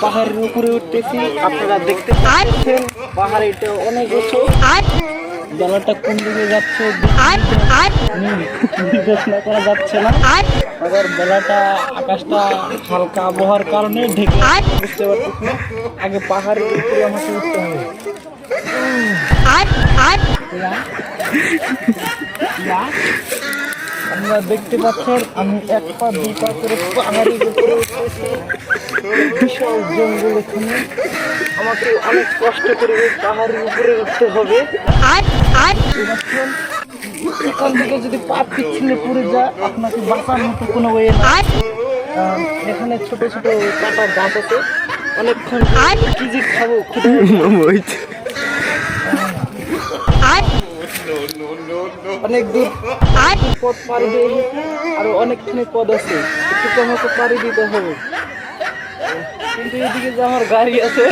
পাহাড়ের উপরে উঠতেছি, আপনারা দেখতে পাচ্ছেন পাহাড়িটা অনেক উঁচু। বেলাটা কোন দিকে যাচ্ছে নির্দেশনা করা যাচ্ছে না, আবার বেলাটা আকাশটা হালকা আবহাওয়ার কারণে ঢেকে বুঝতে পারতেছি না। আগে পাহাড়ের উপরে আমাকে উঠতে হবে। আপনারা দেখতে পাচ্ছেন আমি এক পা দুই পা করে পাহাড়ের উপরে উঠতেছি। বিশাল জঙ্গল এখানে, আমাকে অনেক কষ্ট করে পাহাড়ের উপরে উঠতে হবে। এখান থেকে যদি পা পিছলে পড়ে যায় আপনাকে বাঁচার মতো কোনো ওয়ে না। এখানে ছোট ছোট কাটা গাছ আছে, অনেকক্ষণ কি যে খাবো অনেক দূর পথ পাড়ি দিয়ে গেছে, আরো অনেকখানি পথ আছে, একটু আমাকে পাড়ি দিতে হবে। কিন্তু এদিকে যে আমার গাড়ি আছে